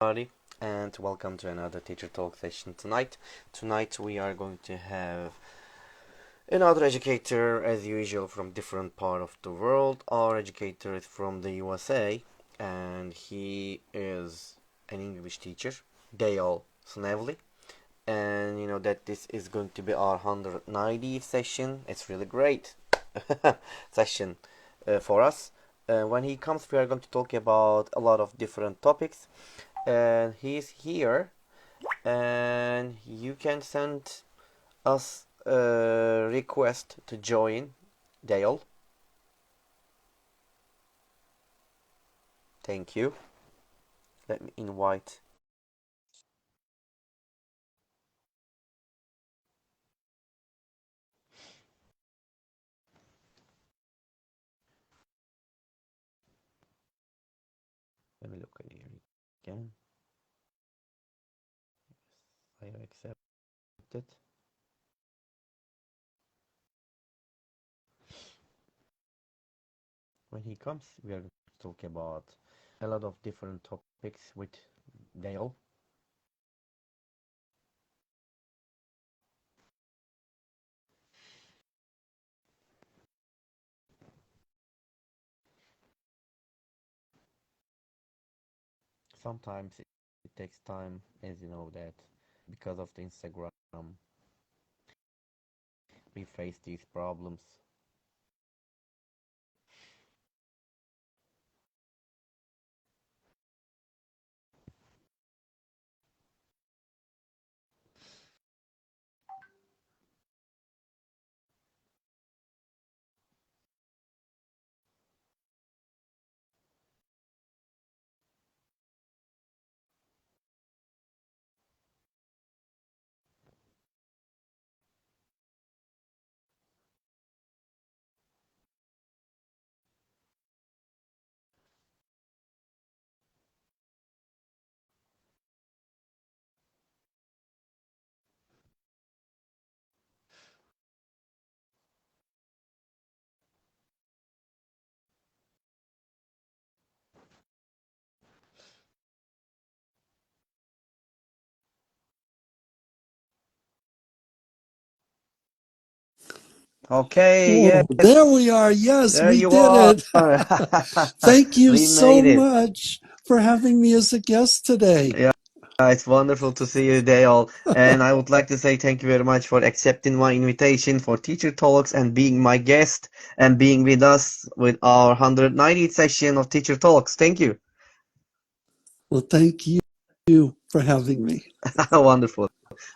everybody, and welcome to another teacher talk session tonight. Tonight we are going to have another educator as usual from different part of the world. Our educator is from the USA and he is an English teacher, Dale Snavely. And you know that this is going to be our 190th session. It's really great session for us. When he comes, we are going to talk about a lot of different topics, and he's here, and you can send us a request to join. Dale, thank you. Let me invite. Let me look at here again. I accept it. When he comes, we are going to talk about a lot of different topics with Dale. Sometimes it takes time, as you know that because of the Instagram, we face these problems. Okay, Oh, there we yes, are. Yes, there we you did are. it. Thank you We so made it. much for having me as a guest today. Yeah, it's wonderful to see you, Dale. And I would like to say thank you very much for accepting my invitation for Teacher Talks and being my guest and being with us with our 190th session of Teacher Talks. Thank you. Well, thank you for having me. Wonderful.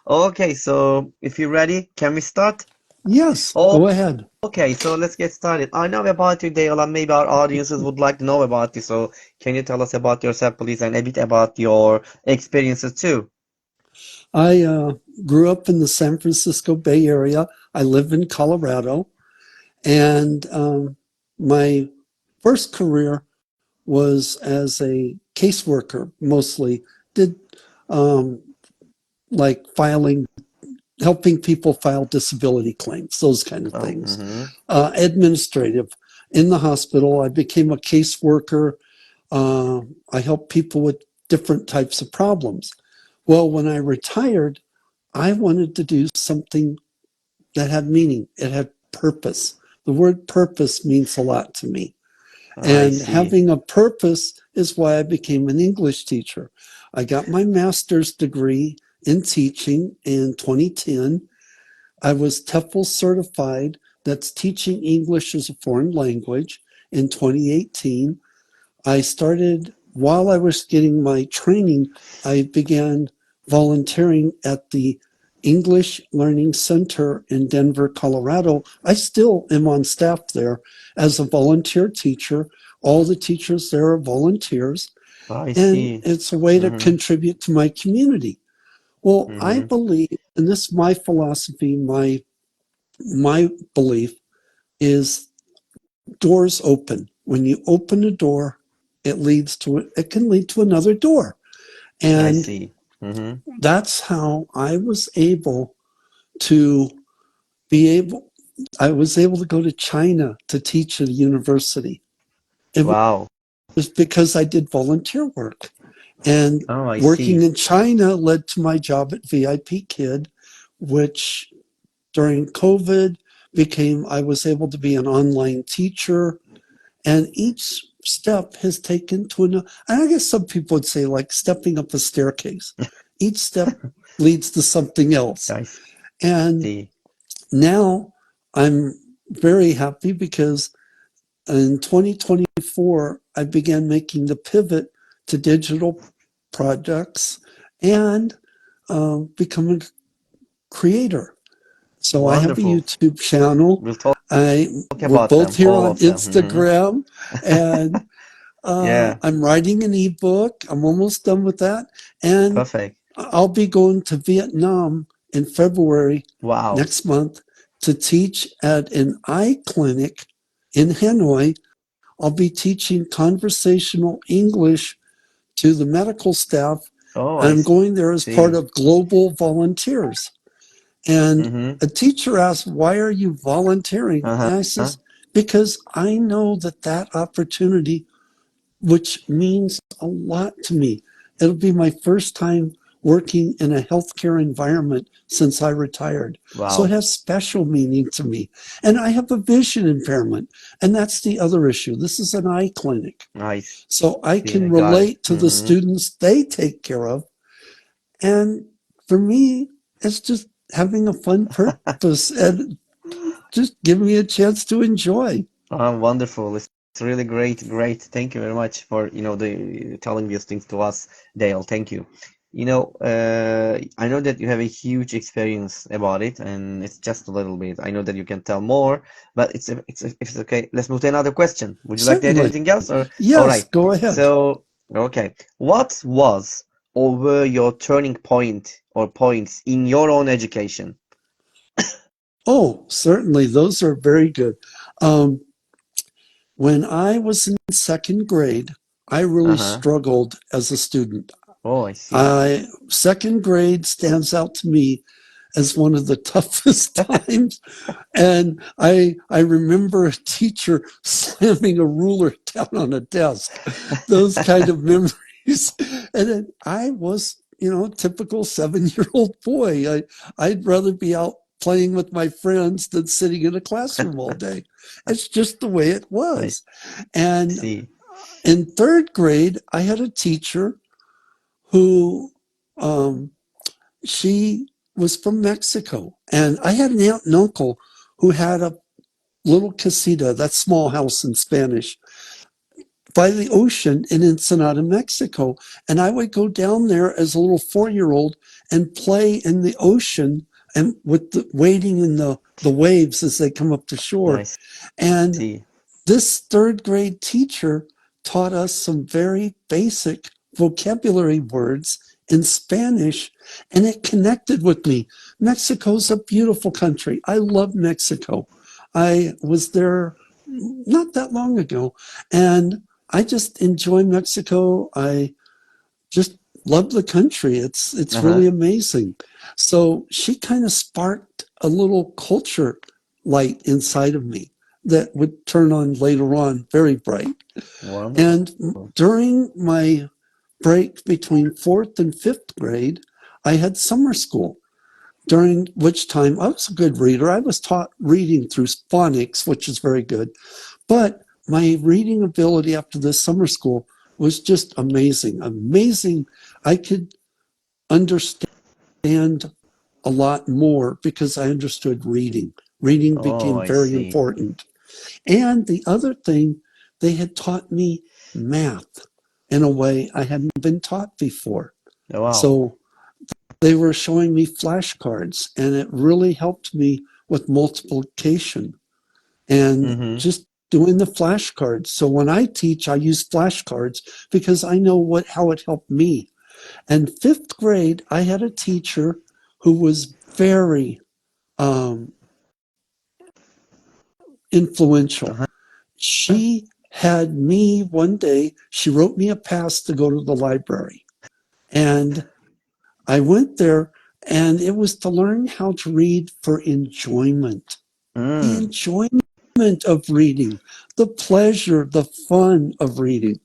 Okay, so if you're ready, can we start? Yes, Oh, go ahead. okay, so let's get started. I know about you, Dale, and maybe our audiences would like to know about you. So can you tell us about yourself, please, and a bit about your experiences too? I grew up in the San Francisco Bay Area. I live in Colorado. And my first career was as a caseworker, mostly. Did um, like filing helping people file disability claims, those kind of Oh, things. mm-hmm. Administrative. In the hospital, I became a caseworker. I helped people with different types of problems. Well, when I retired, I wanted to do something that had meaning. It had purpose. The word purpose means a lot to me. I And see. having a purpose is why I became an English teacher. I got my master's degree in teaching in 2010. I was TEFL certified, that's teaching English as a foreign language, in 2018. I started, while I was getting my training, I began volunteering at the English Learning Center in Denver, Colorado. I still am on staff there as a volunteer teacher. All the teachers there are volunteers, I and see. it's a way to Mm-hmm. contribute to my community. Well, I Mm-hmm. believe, and this is my philosophy, my belief is doors open. When you open a door, it can lead to another door. I And see. Mm-hmm. that's how I was able to be able I was able to go to China to teach at a university. It Wow. was because I did volunteer work. And Oh, I working see. in China led to my job at VIP Kid, which during COVID I was able to be an online teacher. And each step has taken to another. And I guess some people would say like stepping up a staircase. Each step leads to something else. I And see. now I'm very happy because in 2024, I began making the pivot to digital products and becoming a creator. So I have a Wonderful. YouTube channel. We'll talk I We're about both them, here all on of them. Instagram, and Yeah, I'm writing an ebook. I'm almost done with that, and perfect. I'll be going to Vietnam in February Wow. next month to teach at an eye clinic in Hanoi. I'll be teaching conversational English to the medical staff. Oh, I I'm going there as part see. of Global Volunteers. And Mm-hmm. a teacher asked, "Why are you volunteering?" Uh-huh. And I says, "Because I know that opportunity, which means a lot to me. It'll be my first time working in a healthcare environment since I retired. So it Wow. has special meaning to me. And I have a vision impairment. And that's the other issue. This is an eye clinic. I So I see. can I got it. relate to the students they take care of. And for me, it's just having a fun purpose and just give me a chance to enjoy. Oh, wonderful. It's really great. Great. Thank you very much for, the telling these things to us, Dale. Thank you. I know that you have a huge experience about it, and it's just a little bit. I know that you can tell more, but if it's okay, let's move to another question. Would you like to add Certainly. anything else, or all Yes, right? go ahead. So, okay, what was or were your turning point or points in your own education? Oh, certainly. Those are very good. Um, when I was in second grade, I really Uh-huh. struggled as a student. Oh, I see. Second grade stands out to me as one of the toughest times. And I remember a teacher slamming a ruler down on a desk, those kind of memories. And then I was, typical 7-year-old boy. I'd rather be out playing with my friends than sitting in a classroom all day. It's just the way it I was. And see. in third grade, I had a teacher who um, she was from Mexico. And I had an aunt and uncle who had a little casita, that small house in Spanish, by the ocean in Ensenada, Mexico. And I would go down there as a little 4-year-old and play in the ocean and with wading in the waves as they come up to I shore. And see. this third grade teacher taught us some very basic vocabulary words in Spanish, and it connected with me. Mexico's a beautiful country. I love Mexico. I was there not that long ago, and I just enjoy Mexico. I just love the country. It's Uh-huh. really amazing. So she kind of sparked a little culture light inside of me that would turn on later on very bright. Wonderful. And during my break between fourth and fifth grade, I had summer school, during which time I was a good reader. I was taught reading through phonics, which is very good. But my reading ability after this summer school was just amazing. Amazing. I could understand a lot more because I understood reading. Reading Oh, became I very see. important. And the other thing, they had taught me math in a way I hadn't been taught before. Oh, wow. So they were showing me flashcards, and it really helped me with multiplication and Mm-hmm. just doing the flashcards. So when I teach, I use flashcards because I know how it helped me. And fifth grade, I had a teacher who was very um, influential. Uh-huh. She had me one day, she wrote me a pass to go to the library. And I went there, and it was to learn how to read for enjoyment. The Mm. enjoyment of reading, the pleasure, the fun of reading.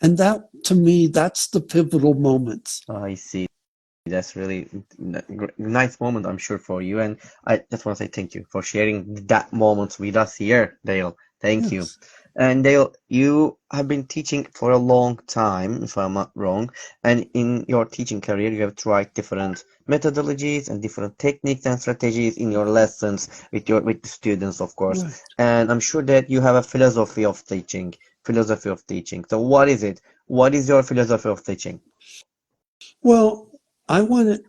And to me, that's the pivotal moments. I see. That's really nice moment, I'm sure, for you. And I just want to say thank you for sharing that moment with us here, Dale. Thank you. Yes. And Dale, you have been teaching for a long time, if I'm not wrong. And in your teaching career, you have tried different methodologies and different techniques and strategies in your lessons with the students, of course. Right. And I'm sure that you have a philosophy of teaching. Philosophy of teaching. So what is it? What is your philosophy of teaching? Well, I want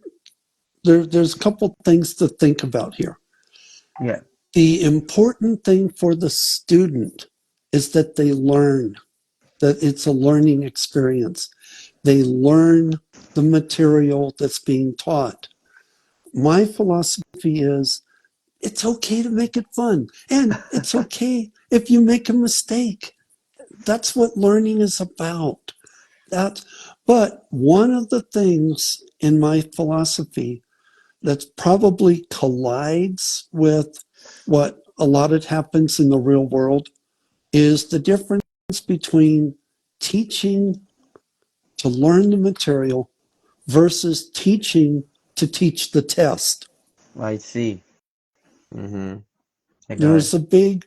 to, there's a couple things to think about here. Yeah, The important thing for the student is that they learn, that it's a learning experience. They learn the material that's being taught. My philosophy is it's okay to make it fun, and it's okay if you make a mistake. That's what learning is about. That, but one of the things in my philosophy that probably collides with what a lot of happens in the real world is the difference between teaching to learn the material versus teaching to teach the test. I see. Mm-hmm. I got it. There's a big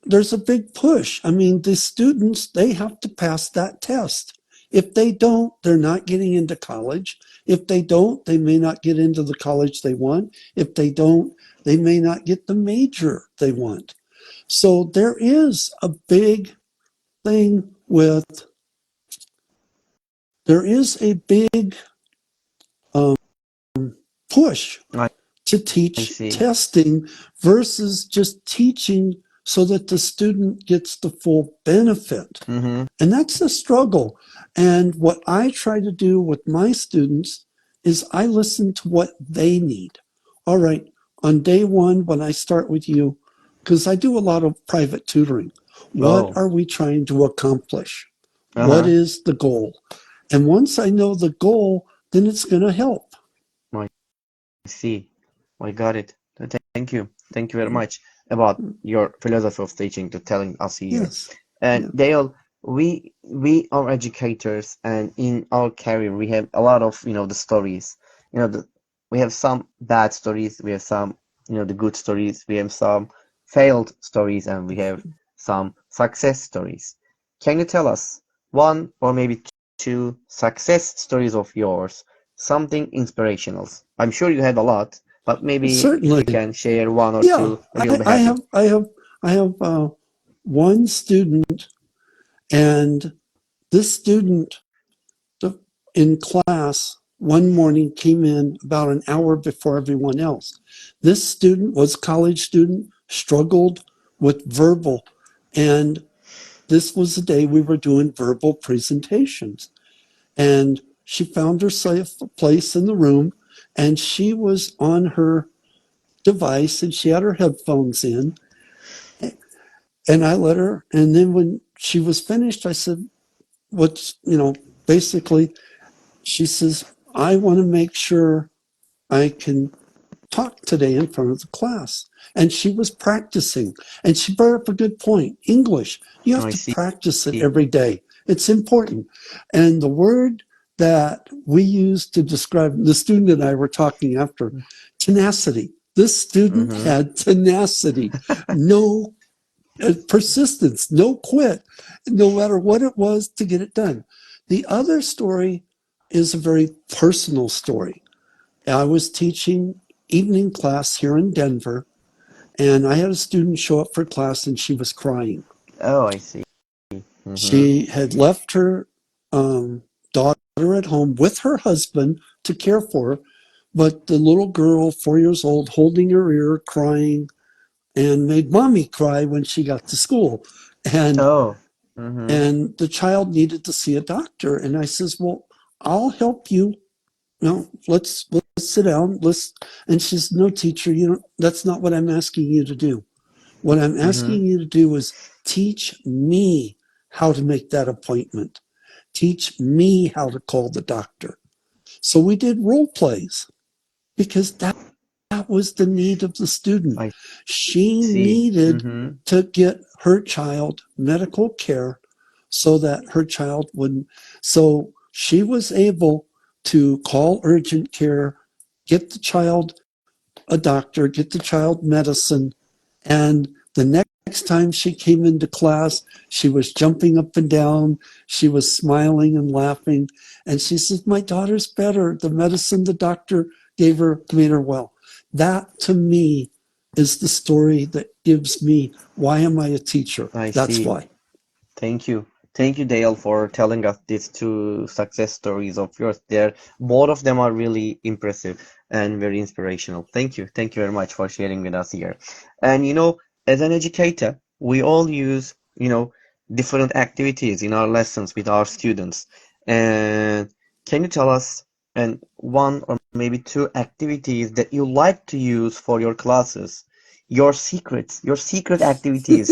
there's a big push. I mean, the students, they have to pass that test. If they don't, they're not getting into college. If they don't, they may not get into the college they want. If they don't, they may not get the major they want. So there is a big thing with, there is a big um, push I, to I teach see. testing versus just teaching so that the student gets the full benefit. Mm-hmm. And that's the struggle. And what I try to do with my students is I listen to what they need. All right, on day one, when I start with you, because I do a lot of private tutoring, what Oh. are we trying to accomplish? What Uh-huh. is the goal? And once I know the goal, then it's going to help. I see. I got it. Thank you. Thank you very much about your philosophy of teaching to telling us here. Yes. And Yeah. Dale, we are educators, and in our career we have a lot of, the stories. We have some bad stories, we have some, the good stories, we have some failed stories, and we have some success stories. Can you tell us one or maybe two success stories of yours? Something inspirational. I'm sure you have a lot, but maybe if Certainly. you can share one or Yeah. two, we'll be I happy. have I have I have one student, and this student in class one morning came in about an hour before everyone else. This student was a college student, struggled with verbal, and this was the day we were doing verbal presentations. And she found herself a place in the room, and she was on her device and she had her headphones in, and I let her. And then when she was finished, I said, what's, basically, she says, I want to make sure I can talk today in front of the class. And she was practicing. And she brought up a good point. English, you have I to see. practice it every day. It's important. And the word that we use to describe the student and I were talking after, tenacity. This student Mm-hmm. had tenacity, no persistence, no quit, no matter what it was to get it done. The other story is a very personal story. I was teaching evening class here in Denver, and I had a student show up for class and she was crying. Oh, I see. Mm-hmm. She had left her daughter at home with her husband to care for her, but the little girl, 4 years old, holding her ear, crying, and made mommy cry when she got to school. And Oh. Mm-hmm. and the child needed to see a doctor. And I says, well, I'll help you. No, let's sit down. Let's. And she says, no, teacher, that's not what I'm asking you to do. What I'm Mm-hmm. asking you to do is teach me how to make that appointment. Teach me how to call the doctor. So we did role plays because that was the need of the student. I She see. needed Mm-hmm. to get her child medical care so that her child wouldn't. So she was able to call urgent care, get the child a doctor, get the child medicine, and the next time she came into class, she was jumping up and down. She was smiling and laughing. And she says, "My daughter's better. The medicine the doctor gave her made her well." That to me is the story that gives me why am I a teacher? I That's see. why. Thank you. Thank you, Dale, for telling us these two success stories of yours. There, both of them are really impressive and very inspirational. Thank you. Thank you very much for sharing with us here. And as an educator, we all use, different activities in our lessons with our students. And can you tell us and one or maybe two activities that you like to use for your classes? Your secret activities.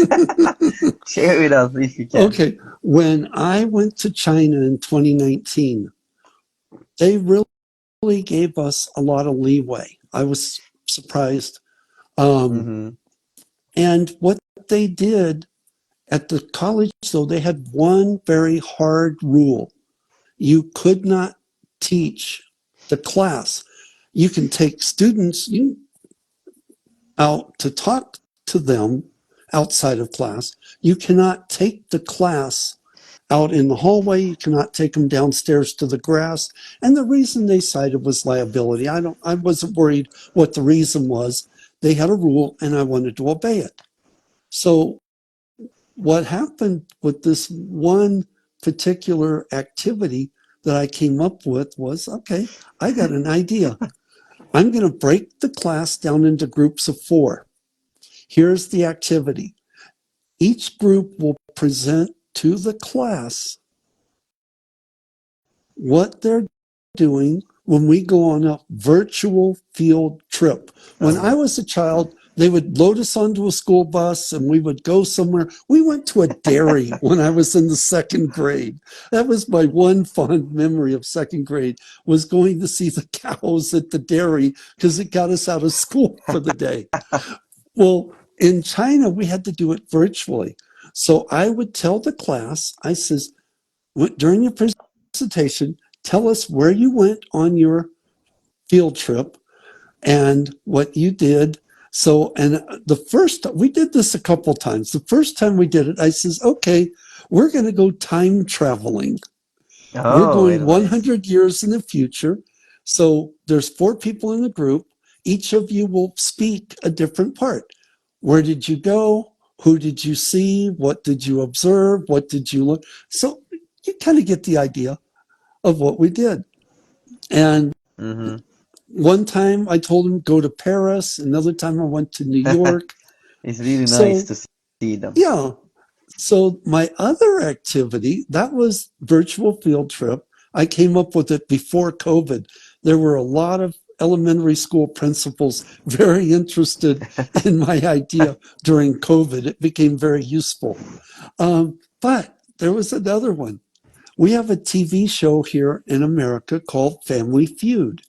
Share with us if you can. Okay. When I went to China in 2019, they really gave us a lot of leeway. I was surprised. Um, Mm-hmm. and what they did at the college, though, they had one very hard rule. You could not teach the class. You can take students out to talk to them outside of class. You cannot take the class out in the hallway. You cannot take them downstairs to the grass. And the reason they cited was liability. I wasn't worried what the reason was. They had a rule and I wanted to obey it. So what happened with this one particular activity that I came up with was, okay, I got an idea. I'm going to break the class down into groups of 4. Here's the activity. Each group will present to the class what they're doing when we go on a virtual field trip. When I Oh, was a child, they would load us onto a school bus and we would go somewhere. We went to a dairy when I was in the second grade. That was my one fond memory of second grade, was going to see the cows at the dairy because it got us out of school for the day. Well, in China, we had to do it virtually. So I would tell the class, I says, during your presentation, tell us where you went on your field trip and what you did. So, and the first, we did this a couple times. The first time we did it, I says, okay, we're going to go time traveling. We're oh, going very nice. 100 years in the future. So there's 4 people in the group. Each of you will speak a different part. Where did you go? Who did you see? What did you observe? What did you look? So you kind of get the idea of what we did. And Mm-hmm. one time I told him go to Paris. Another time I went to New York. It's really nice So to see them. yeah. So my other activity, that was virtual field trip. I came up with it before COVID. There were a lot of elementary school principals very interested in my idea during COVID. It became very useful. But there was another one. We have a TV show here in America called Family Feud.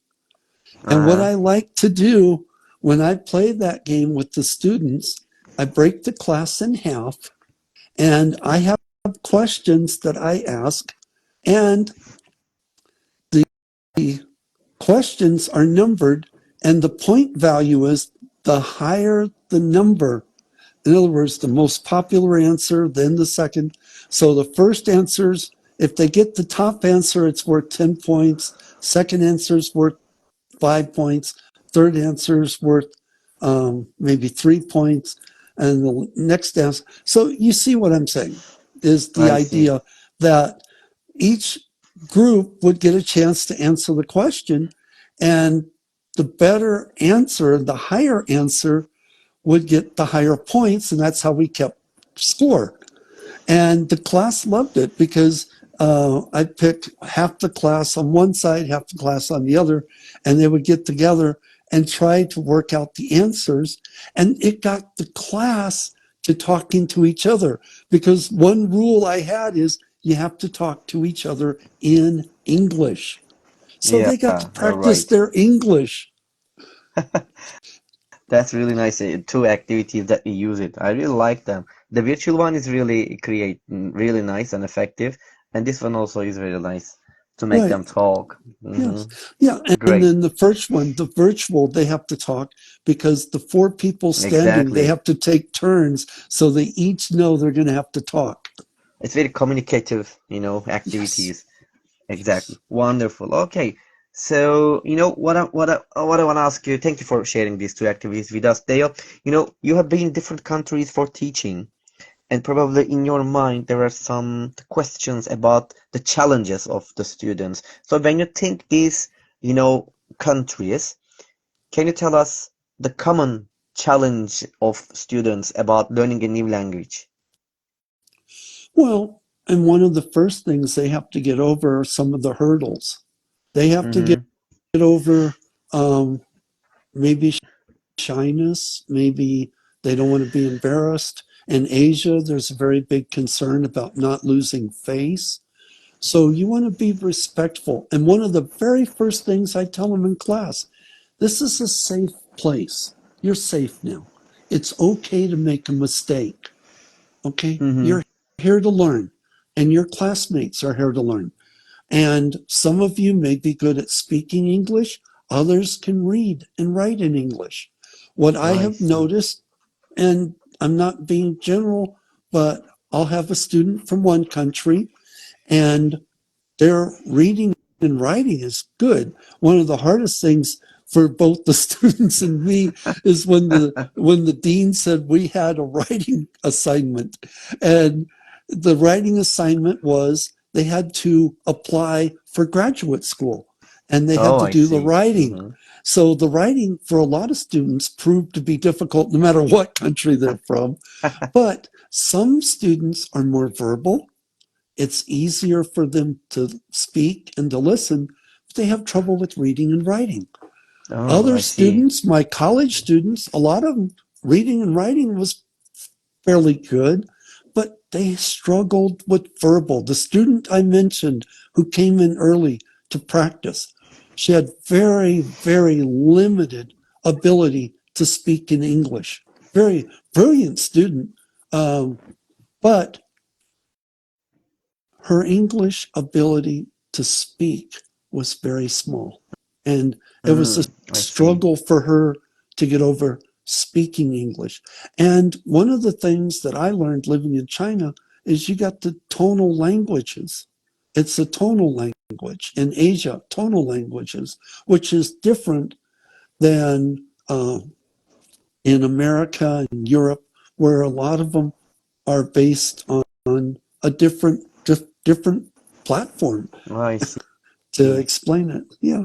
And what Uh-huh. I like to do when I play that game with the students, I break the class in half and I have questions that I ask, and the questions are numbered, and the point value is the higher the number. In other words, the most popular answer, then the second. So the first answers, if they get the top answer, it's worth 10 points. Second answer is worth 5 points. Third answer is worth maybe 3 points. And the next answer. So you see what I'm saying is the I see. idea that each group would get a chance to answer the question. And the better answer, the higher answer, would get the higher points. And that's how we kept score. And the class loved it because I'd pick half the class on one side, half the class on the other, and they would get together and try to work out the answers. And it got the class to talking to each other because one rule I had is you have to talk to each other in English. So Yeah, they got to you're practice right. their English. That's really nice. Two activities that you use it. I really like them. The virtual one is really really nice and effective, and this one also is very nice to make Right. them talk. Yes. Yeah. And Great. then the first one, the virtual, they have to talk because the four people standing, they Exactly. have to take turns. So they each know they're going to have to talk. It's very communicative, Yes. activities. Exactly. Yes. Wonderful. Okay. So, what I want to ask you, thank you for sharing these two activities with us, Dale. You have been in different countries for teaching, and probably in your mind there are some questions about the challenges of the students. So when you think these, countries, can you tell us the common challenge of students about learning a new language? Well, and one of the first things they have to get over are some of the hurdles. They have to Mm-hmm. get over maybe shyness, maybe they don't want to be embarrassed. In Asia, there's a very big concern about not losing face. So you want to be respectful. And one of the very first things I tell them in class, this is a safe place. You're safe now. It's okay to make a mistake. Okay? Mm-hmm. You're here to learn, and your classmates are here to learn. And some of you may be good at speaking English, others can read and write in English. What I I have see. noticed, and I'm not being general, but I'll have a student from one country and their reading and writing is good. One of the hardest things for both the students and me is when the dean said we had a writing assignment, and the writing assignment was they had to apply for graduate school and they had Oh, to I do the see. writing. Mm-hmm. So the writing for a lot of students proved to be difficult no matter what country they're from. But some students are more verbal, it's easier for them to speak and to listen, but they have trouble with reading and writing. Oh, Other I see. students, my college students, a lot of them, reading and writing was fairly good, but they struggled with verbal. The student I mentioned who came in early to practice, she had very, very limited ability to speak in English. Very brilliant student, but her English ability to speak was very small. And it was a I see. struggle for her to get over speaking English. And one of the things that I learned living in China is you got the tonal languages. It's a tonal language in Asia, tonal languages, which is different than in America and Europe, where a lot of them are based on a different platform I to see. explain it. Yeah.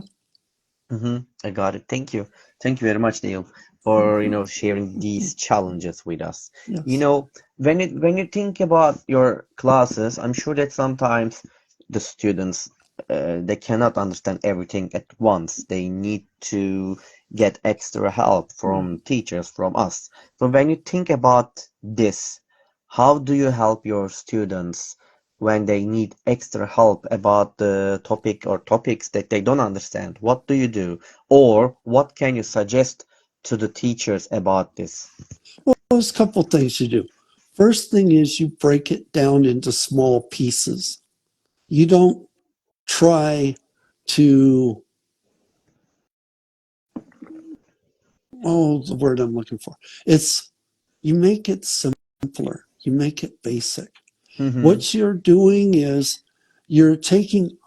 I got it. Thank you. Thank you very much, Neil, for sharing these challenges with us. You Yes. know, when you think about your classes, I'm sure that sometimes the students they cannot understand everything at once. They need to get extra help from teachers, from us. So when you think about this, how do you help your students when they need extra help about the topic or topics that they don't understand? What do you do? Or what can you suggest to the teachers about this? Well, there's a couple of things you do. First thing is you break it down into small pieces. You don't try to, the word I'm looking for. It's, you make it simpler. You make it basic. Mm-hmm. What you're doing is you're taking,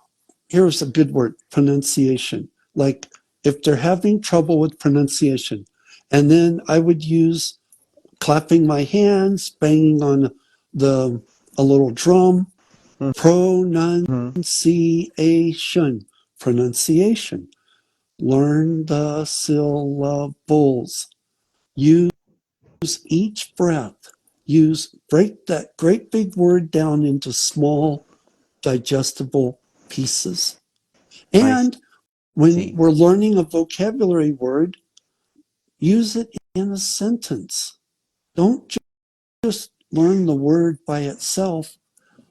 here's a good word, pronunciation. Like if they're having trouble with pronunciation, and then I would use clapping my hands, banging on the a little drum, Mm-hmm. pronunciation, pronunciation. Learn the syllables. Use each breath. Break that great big word down into small digestible pieces. I And when see. we're learning a vocabulary word, use it in a sentence. Don't just learn the word by itself,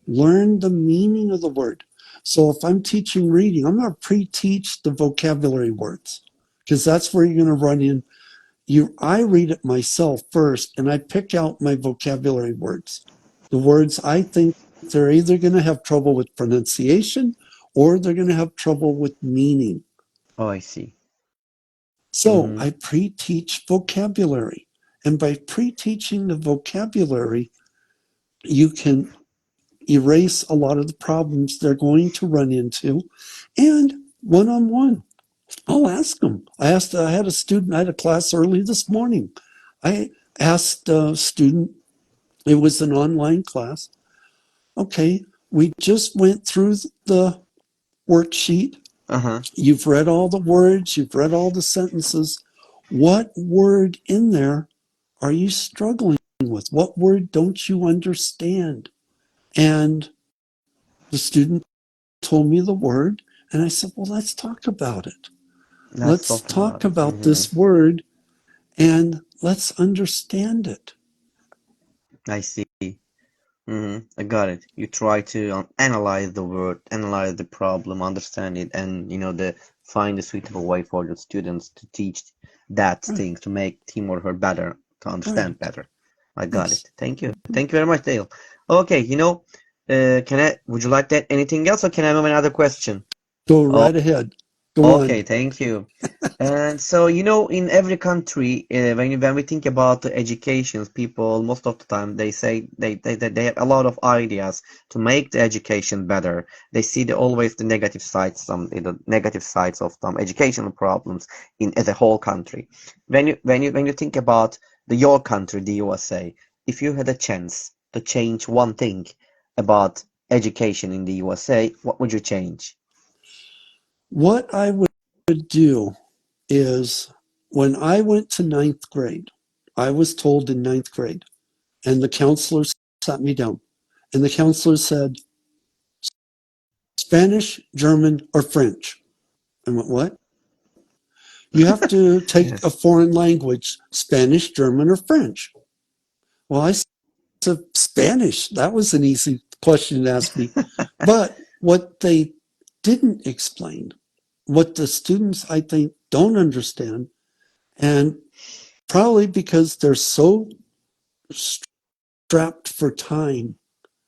learn the meaning of the word. So if I'm teaching reading, I'm going to pre teach the vocabulary words because that's where you're going to run in I read it myself first, and I pick out my vocabulary words. The words I think they're either going to have trouble with pronunciation or they're going to have trouble with meaning. Oh, I see. So Mm-hmm. I pre-teach vocabulary. And by pre-teaching the vocabulary, you can erase a lot of the problems they're going to run into. And one-on-one, I'll ask them. I had a student, I had a class early this morning. I asked a student, it was an online class. Okay, we just went through the worksheet. Uh-huh. You've read all the words, you've read all the sentences. What word in there are you struggling with? What word don't you understand? And the student told me the word, and I said, well, let's talk about it. Let's Let's talk talk about it. about Mm-hmm. this word and let's understand it. I see. I got it. You try to analyze the word, analyze the problem, understand it, and the find a suitable way for the students to teach that Right, thing to make him or her better, to understand right. better. I got Yes. it. Thank you. Thank you very much, Dale. Okay, would you like that anything else, or can I have another question? Go Oh, right ahead. Go okay, on. thank you. And so, in every country, when we think about the educations, people most of the time they say they have a lot of ideas to make the education better. They see always the negative sides, the negative sides of some educational problems in as a whole country. When you think about your country, the USA, if you had a chance to change one thing about education in the USA, what would you change? What I would do is when I went to ninth grade, I was told in ninth grade, and the counselor sat me down, and the counselor said, Spanish, German, or French. I went, what? You have to take a Yes. foreign language, Spanish, German, or French. Well, I said Spanish. That was an easy question to ask me. But what they didn't explain, what the students, I think, don't understand, and probably because they're so strapped for time,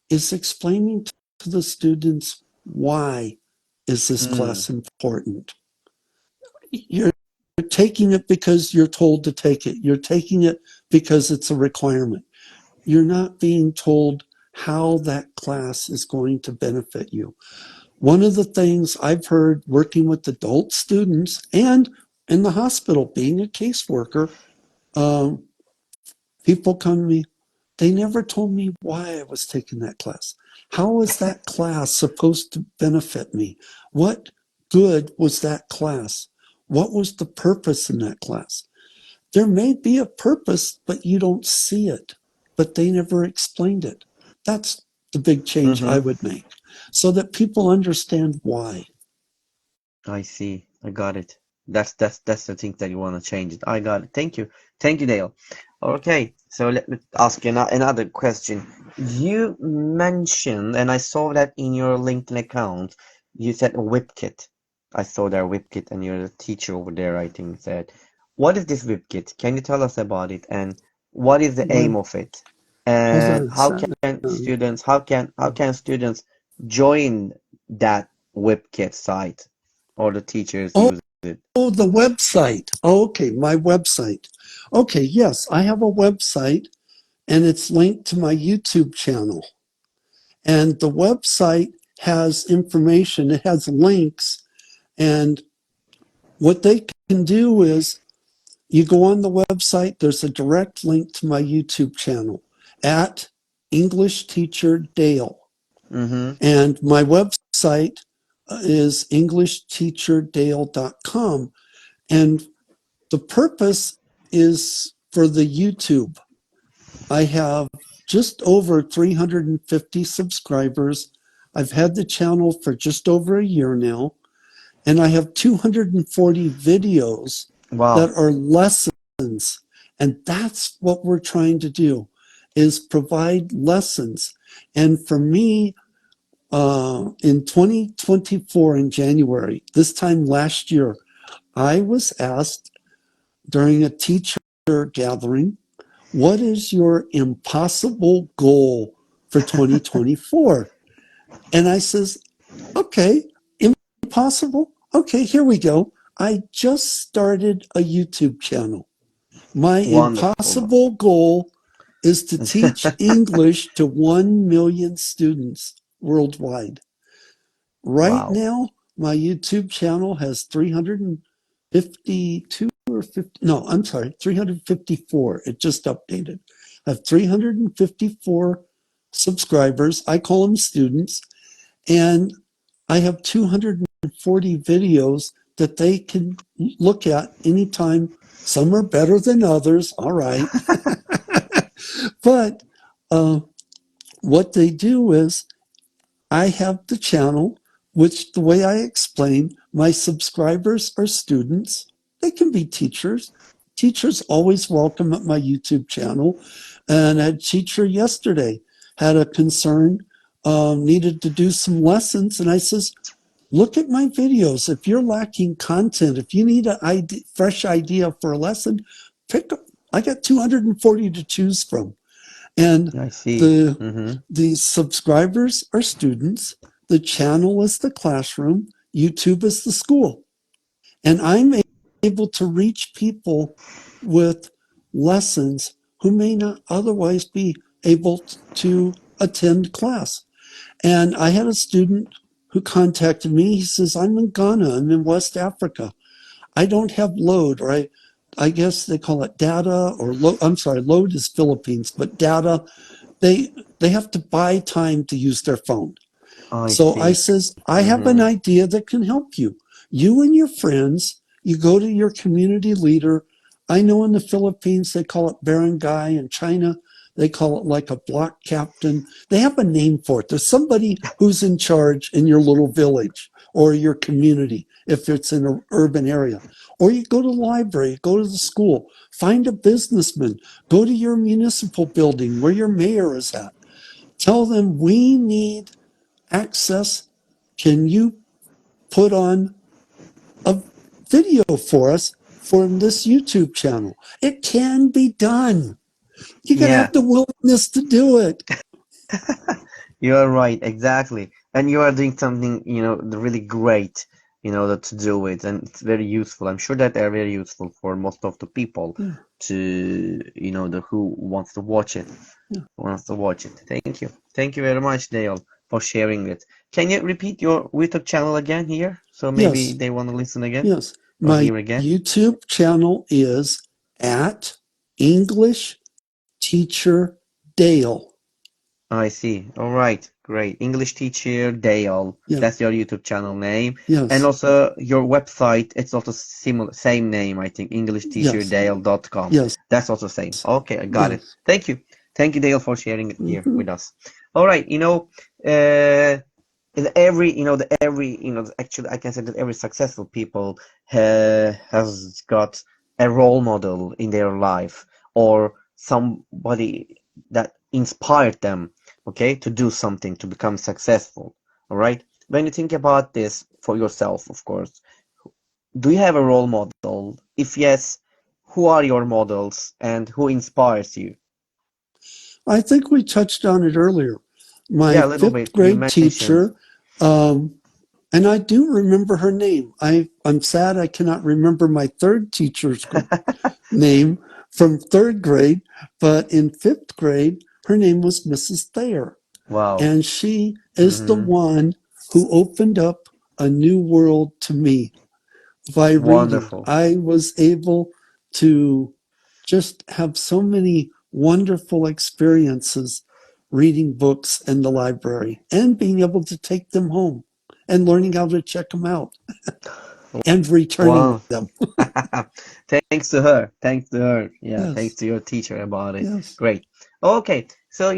is explaining to the students why is this Mm, class important. You're taking it because you're told to take it. You're taking it because it's a requirement. You're not being told how that class is going to benefit you. One of the things I've heard working with adult students and in the hospital, being a caseworker, um, people come to me, they never told me why I was taking that class. How was that class supposed to benefit me? What good was that class? What was the purpose in that class? There may be a purpose, but you don't see it. But they never explained it. That's the big change I mm-hmm. would make so that people understand why. I see. I got it. That's the thing that you want to change it. I got it. Thank you. Thank you, Dale. Okay, so let me ask you another question. You mentioned, and I saw that in your LinkedIn account, you said WebKit. I saw there WebKit, and you're the teacher over there, I think said. What is this WebKit? Can you tell us about it, and what is the aim Well, of it? hold And on a second. how can students join that WebKit site? Or the teachers Oh, use it. the website. Oh, okay, my website. Okay, yes, I have a website and it's linked to my YouTube channel. And the website has information, it has links. And what they can do is you go on the website, there's a direct link to my YouTube channel at English Teacher Dale. Mm-hmm. And my website is englishteacherdale.com. And the purpose is for the YouTube. I have just over 350 subscribers. I've had the channel for just over a year now, and I have 240 videos that Wow. are lessons. And that's what we're trying to do is provide lessons. And for me, in 2024 in January, this time last year, I was asked during a teacher gathering. What is your impossible goal for 2024? And I says, okay, impossible. Okay, here we go. I just started a YouTube channel. My Wonderful. impossible goal is to teach English to 1 million students worldwide. Right Wow. now, my YouTube channel has 352 or 50, no, I'm sorry, 354. It just updated. I have 354 subscribers. I call them students. And I have 240 videos that they can look at anytime. Some are better than others, all right. But uh, what they do is I have the channel, which the way I explain, my subscribers are students. They can be teachers. Teachers always welcome at my YouTube channel. And a teacher yesterday had a concern, needed to do some lessons. And I says, look at my videos. If you're lacking content, if you need a fresh idea for a lesson, pick up. I got 240 to choose from. And I see. the Mm-hmm. the subscribers are students, the channel is the classroom, YouTube is the school. And I'm able to reach people with lessons who may not otherwise be able to attend class. And I had a student who contacted me. He says, I'm in Ghana, I'm in West Africa. I don't have load, or I guess they call it data or load. I'm sorry, load is Philippines, but data, they have to buy time to use their phone. I So I see. says, I have an Mm-hmm. idea that can help you. You and your friends, you go to your community leader. I know in the Philippines, they call it barangay. In China, they call it like a block captain. They have a name for it. There's somebody who's in charge in your little village or your community, if it's in an urban area. Or you go to the library, go to the school, find a businessman, go to your municipal building where your mayor is at. Tell them we need access. Can you put on a video for us from this YouTube channel? It can be done. You got to Yeah. have the willingness to do it. You are right, exactly. And you are doing something, really great, to do it. And it's very useful. I'm sure that they're very useful for most of the people Yeah, to, the who wants to watch it, yeah. who wants to watch it. Thank you. Thank you very much, Dale, for sharing it. Can you repeat your YouTube channel again here? So maybe Yes, they want to listen again yes. or My hear again? YouTube channel is at English Teacher Dale. I see. All right, great. English Teacher Dale. Yeah, That's your YouTube channel name. And yes, also your website, it's also similar, same name, I think, yes, englishteacherdale.com. yes, That's also same. Okay, I got it. yes. Thank you. Thank you, Dale, for sharing it here Mhm. with us. All right, in every, actually, I can say that every successful people has got a role model in their life or somebody that inspired them, okay, to do something to become successful. All right. When you think about this for yourself, of course, do you have a role model? If yes, who are your models and who inspires you? I think we touched on it earlier. My Yeah, a little fifth bit. You grade mentioned. teacher, and I do remember her name. I'm sad I cannot remember my third teacher's name from third grade, but in fifth grade, her name was Mrs. Thayer. Wow. And she is the Mm-hmm. one who opened up a new world to me by reading. Wonderful. I was able to just have so many wonderful experiences reading books in the library and being able to take them home and learning how to check them out and returning Wow. them. Thanks to her. Thanks to her. Yeah, thanks Yes, to your teacher about it. yes, Great. Okay. So,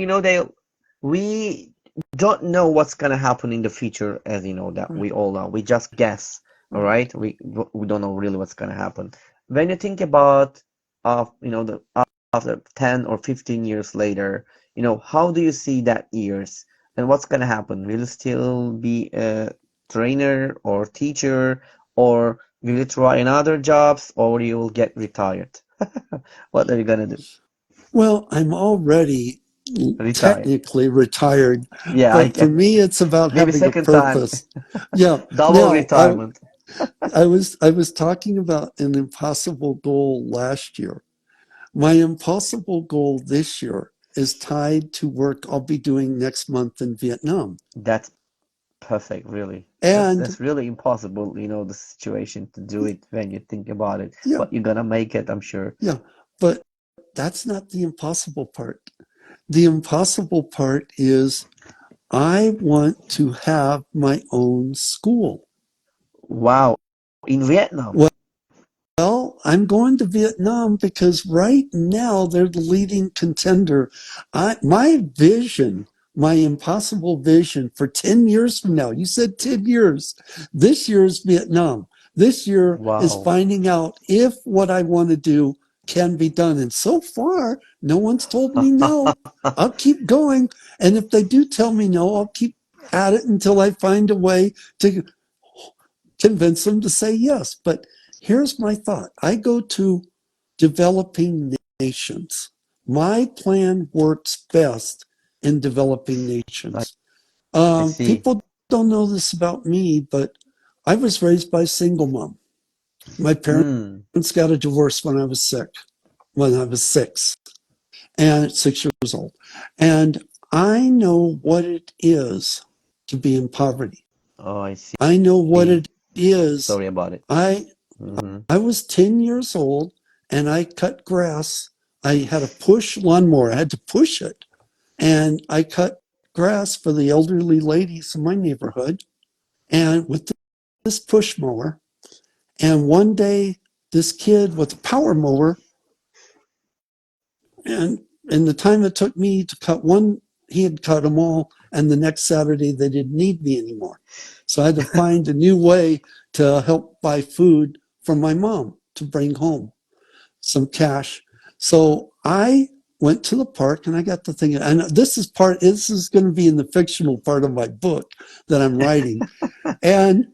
we don't know what's gonna happen in the future, as you know, that right, we all know. We just guess. All right. right. We don't know really what's gonna happen. When you think about the after 10 or 15 years later, how do you see that years and what's gonna happen? Will you still be a trainer or teacher, or will you try another jobs, or you will get retired? What are you gonna do? Well, I'm already Retire. technically retired, Yeah, I but for can. me, it's about Maybe having a second time. purpose. Yeah. Double Now, retirement. I was talking about an impossible goal last year. My impossible goal this year is tied to work I'll be doing next month in Vietnam. That's perfect, really. That's And really impossible, the situation to do it when you think about it. yeah, But you're gonna make it, I'm sure. yeah, but that's not the impossible part. The impossible part is I want to have my own school. Wow. In Vietnam. Well, I'm going to Vietnam because right now they're the leading contender. My vision, my impossible vision for 10 years from now, you said 10 years. This year is Vietnam. This year is Wow. finding out if what I want to do can be done. And so far, no one's told me no. I'll keep going. And if they do tell me no, I'll keep at it until I find a way to convince them to say yes. But here's my thought. I go to developing nations. My plan works best in developing I nations. see. People don't know this about me, but I was raised by a single mom. My parents Mm. got a divorce when I was and 6 years old. And I know what it is to be in poverty. Oh, I I know what see. it is. Sorry about it. I Hmm. I was 10 years old and I cut grass. I had a push lawnmower. I had to push it. And I cut grass for the elderly ladies in my neighborhood and with this push mower. And one day, this kid with a power mower, and in the time it took me to cut one, he had cut them all. And the next Saturday, they didn't need me anymore. So I had to find a new way to help buy food from my mom to bring home. Some cash. So I went to the park and I got the thing. And this is going to be in the fictional part of my book that I'm writing. And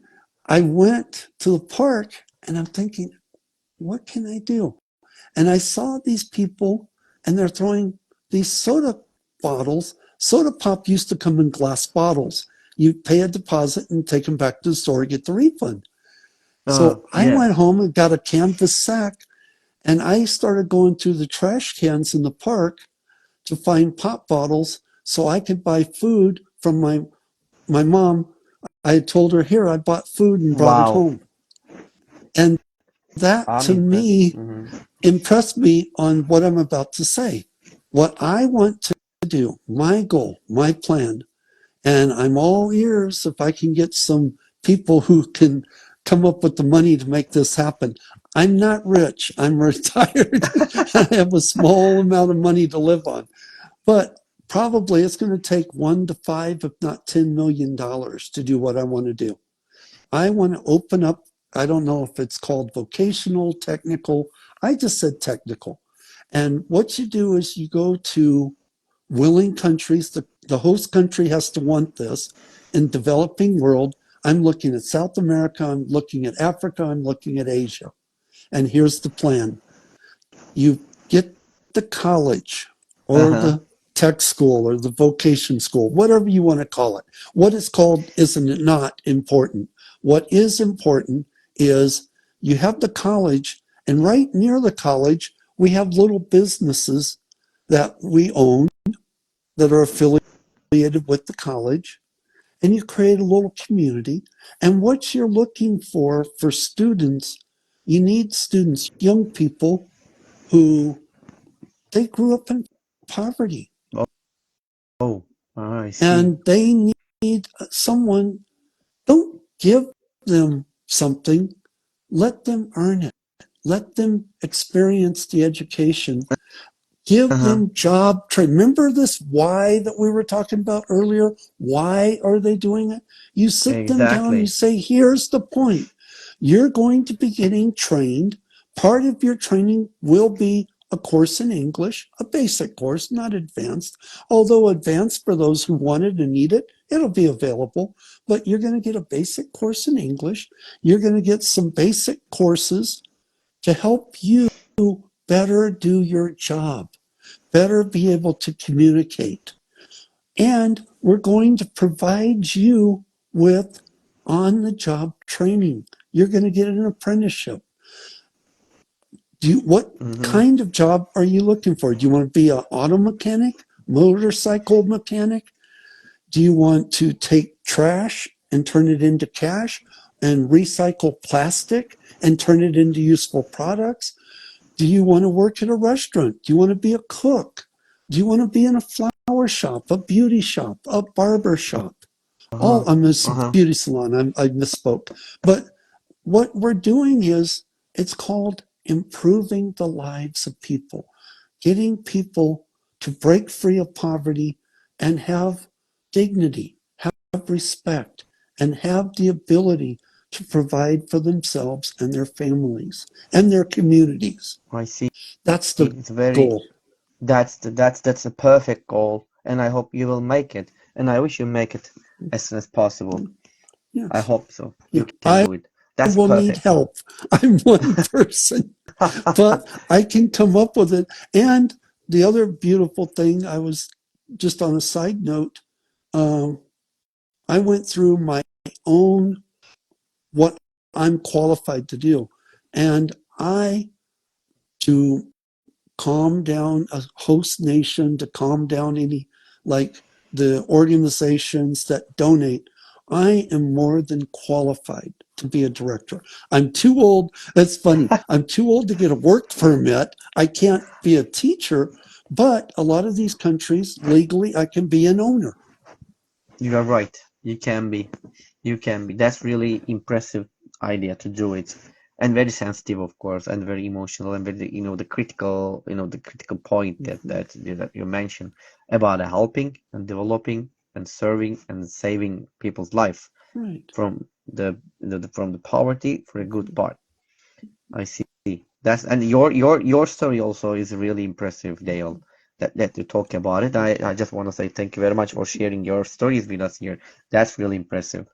I went to the park and I'm thinking, what can I do? And I saw these people and they're throwing these soda bottles. Soda pop used to come in glass bottles. You pay a deposit and take them back to the store, get the refund. So I Yeah. went home and got a canvas sack and I started going through the trash cans in the park to find pop bottles so I could buy food from my mom. I had told her, here, I bought food and brought it Wow. home. And that I'm to impressed. me Hmm. impressed me on what I'm about to say. What I want to do, my goal, my plan, and I'm all ears if I can get some people who can come up with the money to make this happen. I'm not rich. I'm retired. I have a small amount of money to live on. But probably it's going to take 1 to 5, if not $10 million to do what I want to do. I want to open up, I don't know if it's called vocational, technical. I just said technical. And what you do is you go to willing countries. The host country has to want this. In developing world, I'm looking at South America, I'm looking at Africa, I'm looking at Asia. And here's the plan. You get the college or Uh-huh. the tech school or the vocation school, whatever you want to call it. What it's called isn't not important. What is important is you have the college, and right near the college, we have little businesses that we own that are affiliated with the college, and you create a little community. And what you're looking for students, you need students, young people who they grew up in poverty Oh, oh, I see. and they need someone. Don't give them something, let them earn it, let them experience the education. Give Uh-huh. them job training. Remember this why that we were talking about earlier? Why are they doing it? You sit them down, you Exactly. say, here's the point. You're going to be getting trained. Part of your training will be a course in English, a basic course, not advanced. Although advanced for those who want it and need it, it'll be available. But you're going to get a basic course in English. You're going to get some basic courses to help you better do your job, better be able to communicate. And we're going to provide you with on the job training. You're going to get an apprenticeship. What Mm-hmm. kind of job are you looking for? Do you want to be an auto mechanic, motorcycle mechanic? Do you want to take trash and turn it into cash and recycle plastic and turn it into useful products? Do you want to work at a restaurant? Do you want to be a cook? Do you want to be in a flower shop, a beauty shop, a barber shop? Uh-huh. Oh, I'm a Uh-huh. beauty salon. I misspoke. But what we're doing is it's called improving the lives of people, getting people to break free of poverty and have dignity, have respect, and have the ability to provide for themselves and their families and their communities. I see. That's the It's very goal. that's a perfect goal, and I hope you will make it. And I wish you make it as soon as possible. I Yes. hope so. Yeah. You can I do it. That's will need perfect. help. I'm one person, but I can come up with it. And the other beautiful thing, I was just on a side note, um, I went through my own what I'm qualified to do. And I, to calm down a host nation, to calm down any, like the organizations that donate, I am more than qualified to be a director. I'm too old. That's funny. I'm too old to get a work permit. I can't be a teacher, but a lot of these countries, legally, I can be an owner. You are right. You can be. You can be. That's really impressive idea to do it. And very sensitive, of course, and very emotional and very, the critical point that you mentioned about helping and developing and serving and saving people's life Right. from from the poverty for a good part. I see. That's and your story also is really impressive, Dale. That you talk about it. I just want to say thank you very much for sharing your stories with us here. That's really impressive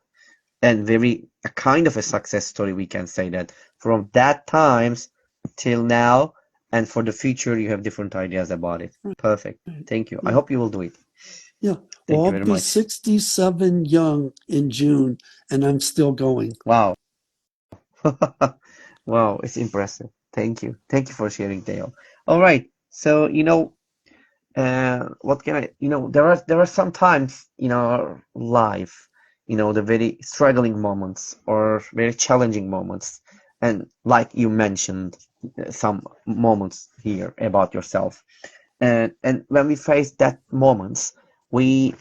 and very a kind of a success story. We can say that from that times till now and for the future you have different ideas about it. Perfect. Right. Thank you. I Yeah. hope you will do it. Yeah. Well, Thank you I'll very be much. 67 young in June, and I'm still going. Wow. Wow, it's impressive. Thank you. Thank you for sharing, Dale. All right. So, what can I, there are some times in our life, the very struggling moments or very challenging moments. And like you mentioned, some moments here about yourself. And when we face that moments, we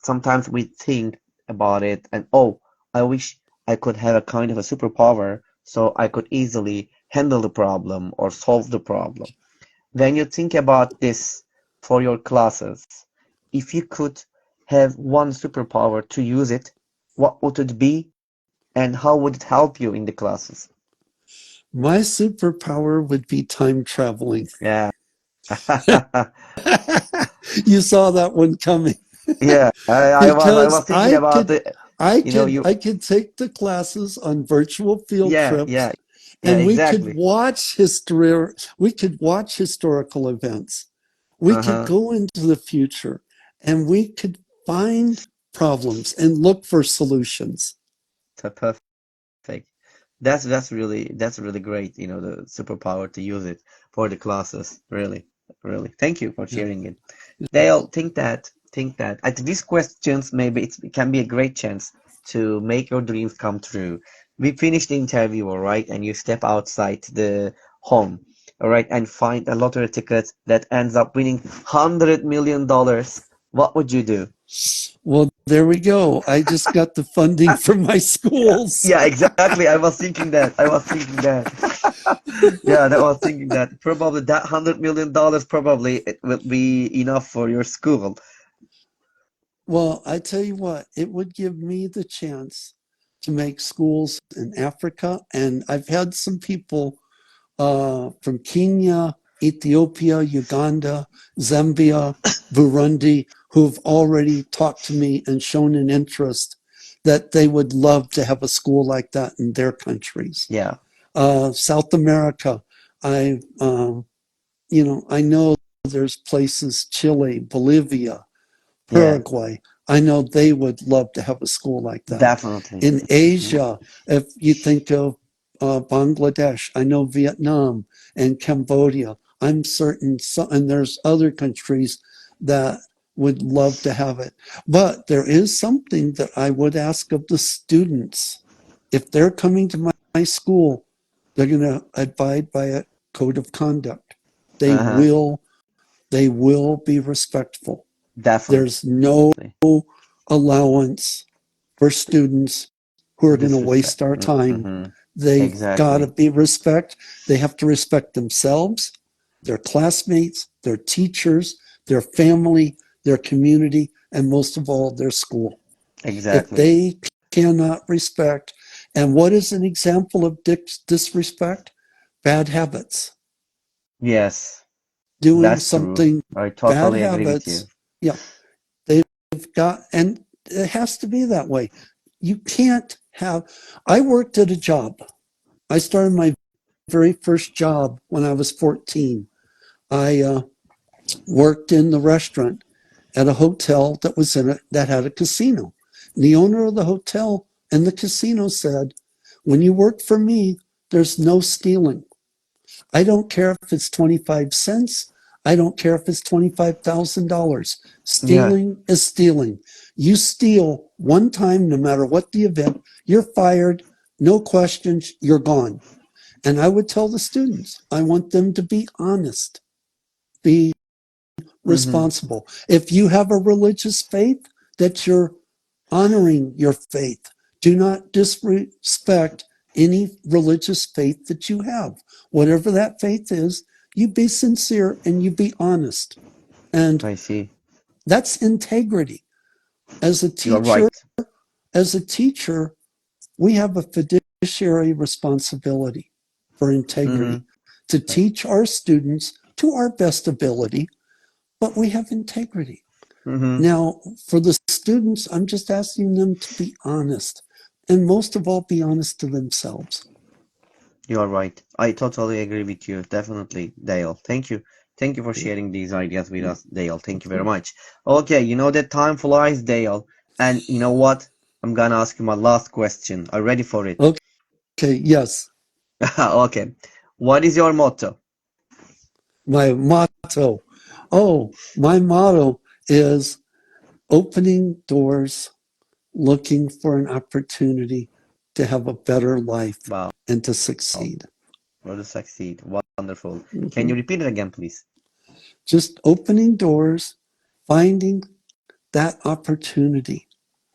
sometimes we think about it and oh, I wish I could have a kind of a superpower so I could easily handle the problem or solve the problem. When you think about this for your classes, if you could have one superpower to use it, what would it be and how would it help you in the classes? My superpower would be time traveling. Yeah. You saw that one coming Yeah, I was because thinking about the, you, I could take the classes on virtual field yeah, yeah, trips, yeah, and exactly. we could watch historical events. We could Uh-huh. go into the future, and we could find problems and look for solutions. So perfect. That's really great, the superpower to use it for the classes. Really, really. Thank you for Yeah. sharing it. They'll think that at these questions maybe it can be a great chance to make your dreams come true. We finish the interview, all right, and you step outside the home, all right, and find a lottery ticket that ends up winning $100 million. What would you do? Well, there we go. I just got the funding from my schools. Yeah, exactly. I was thinking that. I was thinking that. Yeah, I was thinking that. Probably that $100 million probably it will be enough for your school. Well, I tell you what, it would give me the chance to make schools in Africa. And I've had some people from Kenya, Ethiopia, Uganda, Zambia, Burundi, who've already talked to me and shown an interest that they would love to have a school like that in their countries. Yeah. South America, I I know there's places, Chile, Bolivia, Yeah, Paraguay. I know they would love to have a school like that. definitely. In Hmm. Asia, if you think of Bangladesh, I know Vietnam and Cambodia. I'm certain, and there's other countries that would love to have it. But there is something that I would ask of the students. If they're coming to my school, they're going to abide by a code of conduct. They Uh-huh. will, they will be respectful. Definitely. There's no allowance for students who are going to Disrespect. waste our time. Hmm. They've got to Exactly. be respect. They have to respect themselves, their classmates, their teachers, their family, their community, and most of all, their school. If Exactly. they cannot respect, and what is an example of disrespect? Bad habits. Yes, Doing that's true. something, I bad totally agree with you. habits. Yeah, they've got, and it has to be that way. You can't have, I worked at a job. I started my very first job when I was 14. I worked in the restaurant at a hotel that was in it that had a casino. And the owner of the hotel and the casino said, "When you work for me, there's no stealing. I don't care if it's 25 cents. I don't care if it's $25,000. Yeah. Stealing is stealing. You steal one time, no matter what the event, you're fired. No questions, you're gone." And I would tell the students, I want them to be honest, be Hmm. responsible. If you have a religious faith, that you're honoring your faith. Do not disrespect any religious faith that you have. Whatever that faith is, you be sincere and you be honest. And I see. that's integrity. As a You're teacher, right. as a teacher, we have a fiduciary responsibility for Hmm. integrity to teach our students to our best ability, but we have integrity. Hmm. Now, for the students, I'm just asking them to be honest and most of all, be honest to themselves. You're right. I totally agree with you. Definitely, Dale. Thank you. Thank you for sharing these ideas with us, Dale. Thank you very much. Okay, you know that time flies, Dale. And you know what? I'm gonna ask you my last question. Are you ready for it? Okay, yes. Okay. What is your motto? My motto. Oh, my motto is opening doors, looking for an opportunity to have a better life Wow. and to succeed. Or to succeed. Wonderful. Can you Mhm. repeat it again, please? Just opening doors, finding that opportunity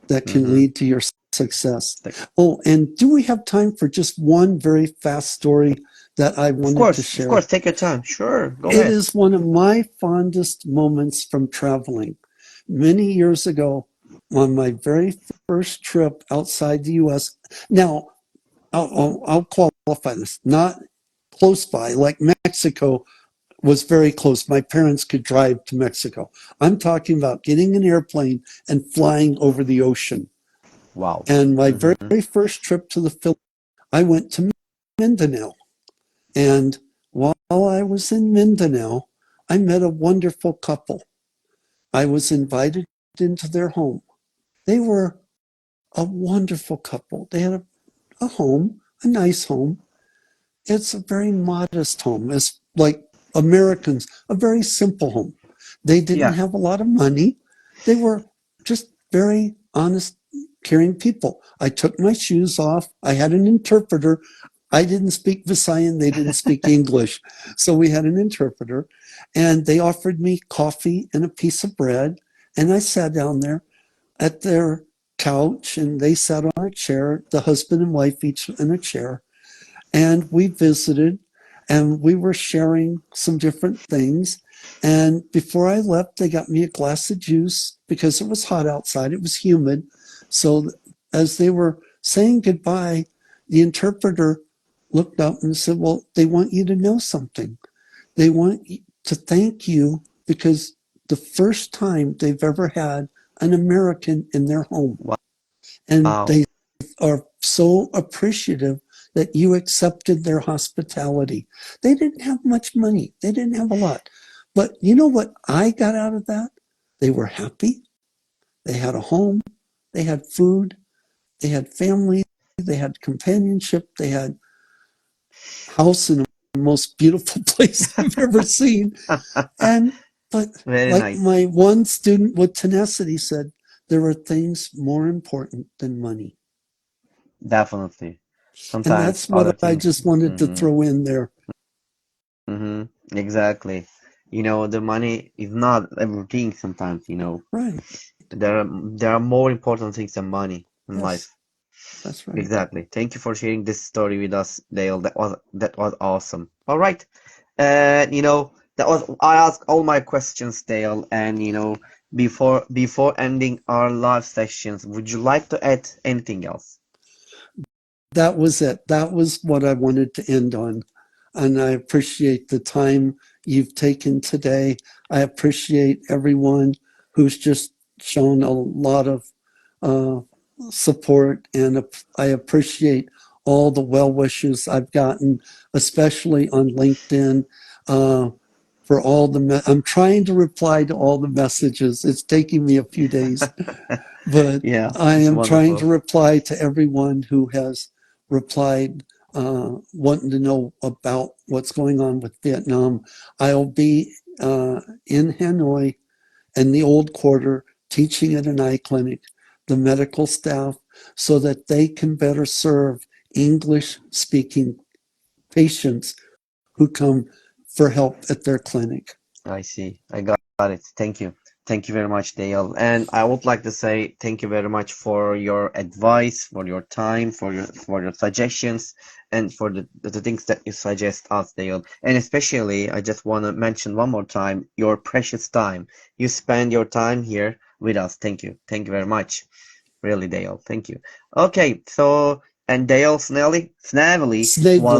that can Mm-hmm. lead to your success. Oh, and do we have time for just one very fast story that I wanted to Of share? course, take your time. Sure, go It ahead. is one of my fondest moments from traveling. Many years ago, on my very first trip outside the US. Now, I'll qualify this, not close by, like Mexico was very close. My parents could drive to Mexico. I'm talking about getting an airplane and flying over the ocean. Wow. And my Mm-hmm. very first trip to the Philippines, I went to Mindanao. And while I was in Mindanao, I met a wonderful couple. I was invited into their home. They were a wonderful couple. They had a home, a nice home. It's a very modest home. It's like Americans, a very simple home. They didn't Yeah. have a lot of money. They were just very honest, caring people. I took my shoes off. I had an interpreter. I didn't speak Visayan. They didn't speak English. So we had an interpreter. And they offered me coffee and a piece of bread. And I sat down there at their couch and they sat on a chair, the husband and wife each in a chair, and we visited and we were sharing some different things. And before I left, they got me a glass of juice because it was hot outside, it was humid. So as they were saying goodbye, the interpreter looked up and said, "Well, they want you to know something. They want to thank you because the first time they've ever had an American in their home. And Wow. they are so appreciative that you accepted their hospitality. They didn't have much money. They didn't have a lot. But you know what I got out of that? They were happy. They had a home. They had food. They had family. They had companionship. They had house in the most beautiful place I've ever seen. And but Very like nice. my one student with tenacity said, there are things more important than money. Definitely. And Sometimes that's other what I things. just wanted to Hmm. throw in there. Hmm. Exactly. The money is not everything sometimes. Right. There are more important things than money in Yes, life. that's right. Exactly. Thank you for sharing this story with us, Dale. That was awesome. All right. That was I asked all my questions, Dale, and before ending our live sessions, would you like to add anything else? That was it. That was what I wanted to end on. And I appreciate the time you've taken today. I appreciate everyone who's just shown a lot of uh, support, and I appreciate all the well wishes I've gotten, especially on LinkedIn. Uh, for all I'm trying to reply to all the messages. It's taking me a few days, but Yeah, I it's am trying to wonderful. reply to everyone who has replied, wanting to know about what's going on with Vietnam. I'll be in Hanoi in the old quarter teaching at an eye clinic, the medical staff, so that they can better serve English speaking patients who come for help at their clinic. I see. I got it. Thank you. Thank you very much, Dale. And I would like to say thank you very much for your advice, for your time, for your suggestions, and for the things that you suggest us, Dale. And especially, I just want to mention one more time your precious time. You spend your time here with us. Thank you. Thank you very much. Really, Dale. Thank you. Okay, so and Dale Snavely was Snavely,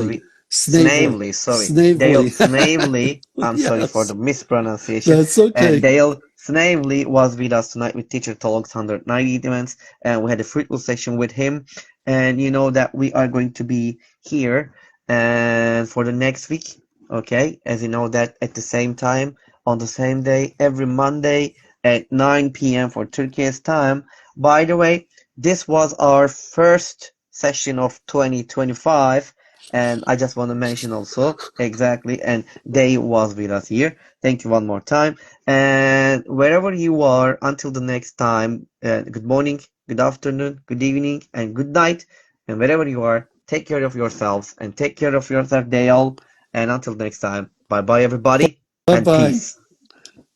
with Snavely, Snavely, sorry. Dale Snavely. Snavely, I'm sorry for Yes, the mispronunciation. that's And okay. Dale Snavely was with us tonight with Teacher Talks 190 events, and we had a fruitful session with him. And you know that we are going to be here and for the next week, okay? As you know that at the same time, on the same day, every Monday at 9 p.m. for Turkey's time. By the way, this was our first session of 2025, and I just want to mention also exactly, and Day was with us here. Thank you one more time. And wherever you are, until the next time, good morning, good afternoon, good evening, and good night. And wherever you are, take care of yourselves and take care of yourself, Dale. And until next time, bye bye, everybody, Bye and bye. peace.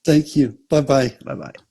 Thank you. Bye bye. Bye bye.